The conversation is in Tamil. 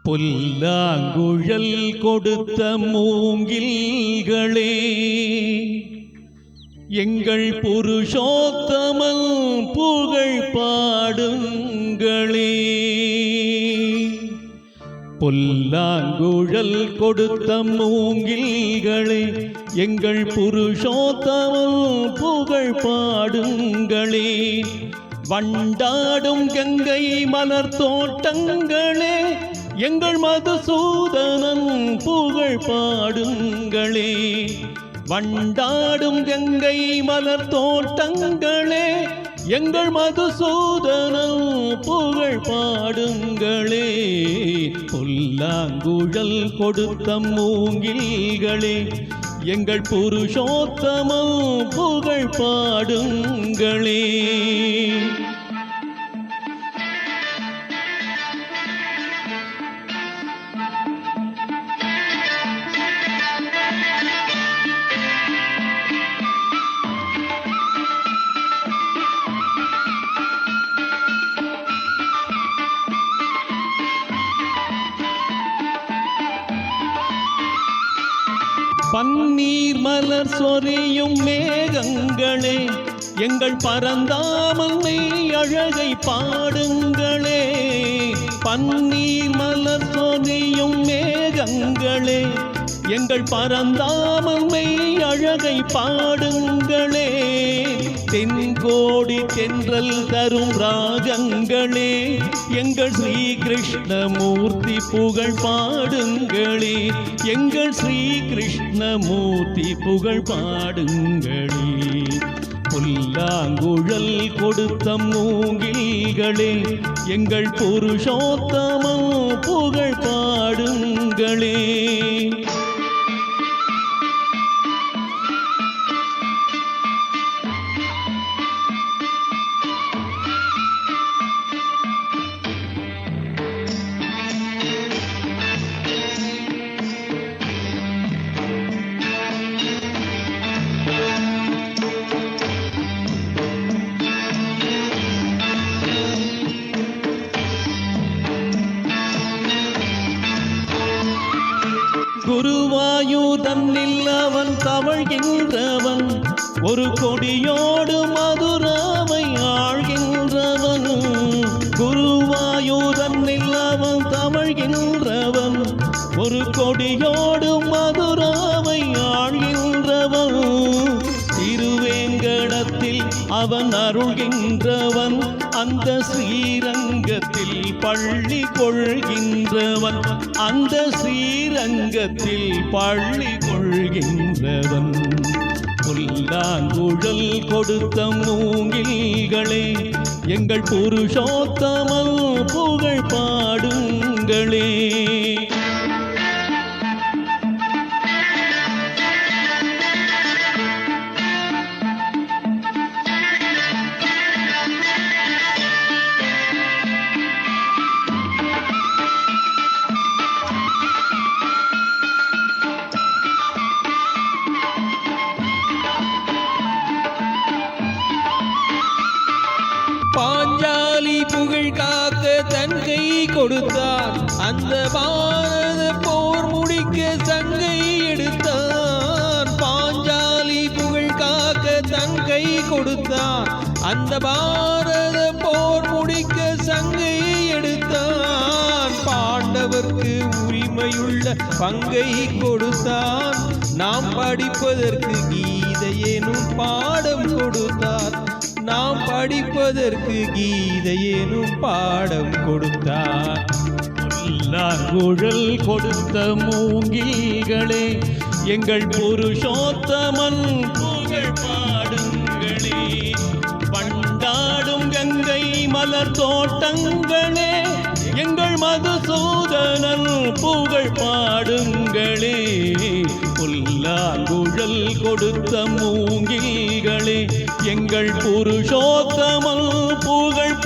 புல்லாங்குழல் கொடுத்த மூங்கில்களே, எங்கள் புருஷோத்தமன் புகழ் பாடுங்களே. புல்லாங்குழல் கொடுத்த மூங்கில்களே, எங்கள் புருஷோத்தமன் புகழ் பாடுங்களே. வண்டாடும் கங்கை மலர் தோட்டங்களே, எங்கள் மதுசூதனன் புகழ் பாடுங்களே. வண்டாடும் கங்கை மலர் தோட்டங்களே, எங்கள் மதுசூதனன் புகழ் பாடுங்களே. புல்லாங்குழல் கொடுத்த மூங்கில்களே, எங்கள் புருஷோத்தமன் புகழ் பாடுங்களே. பன்னீர் மலர் சொரியும் மேகங்களே, எங்கள் பரந்தாமன்னை அழகை பாடுங்களே. பன்னீர் மலர் சொரியும் மேகங்களே, எங்கள் பரந்தாமன்னை அழகை பாடுங்களே. தென்கோடி தென்றல் தரும் ராகங்களே, எங்கள் ஸ்ரீ கிருஷ்ணமூர்த்தி புகழ் பாடுங்களே. எங்கள் ஸ்ரீ கிருஷ்ணமூர்த்தி புகழ் பாடுங்களே. புல்லாங்குழல் கொடுத்த மூங்கில்களே, எங்கள் புருஷோத்தமன் புகழ் பாடுங்களே. குருவாயூதன்னில் அவன் தவழ்கின்றவன், ஒரு கொடியோடு மதுராவை ஆழ்கின்றவன். குருவாயூதன்னில் அவன் தவழ்கின்றவன், ஒரு கொடியோடு மதுராவை ஆழ்கின்றவன். திருவேங்கடத்தில் அவன் அருள்கின்றவன், அந்த ஸ்ரீரங்கத்தில் பள்ளி கொள்கின்றவன். அந்த ஸ்ரீரங்கத்தில் பள்ளி கொள்கின்றவன். புல்லாங்குழல் கொடுத்த மூங்கில்களே, எங்கள் புருஷோத்தமன் புகழ் பாடுங்களே. பாஞ்சாலி புகழ் காக்க தன் கை கொடுத்தார், அந்த பாரத போர் முடிக்க சங்கை எடுத்தார். பாஞ்சாலி புகழ் காக்க தன் கை கொடுத்தார், அந்த பாரத போர் முடிக்க சங்கை எடுத்தார். பாண்டவர்க்கு உரிமையுள்ள பங்கை கொடுத்தார், நாம் படிப்பதற்கு கீதையேனும் பாடம் கொடுத்தார். நாம் படிப்பதற்கு கீதையேனும் பாடம் கொடுத்தார். புல்லாங்குழல் கொடுத்த மூங்கில்களே, எங்கள் புருஷோத்தமன் புகழ் பாடுங்களே. வண்டாடும் கங்கை மலர் தோட்டங்களே, எங்கள் மதுசூதனன் புகழ் பாடுங்களே. புல்லாங்குழல் கொடுத்த மூங்கில்களே, எங்கள் புருஷோத்தமன் புகழ்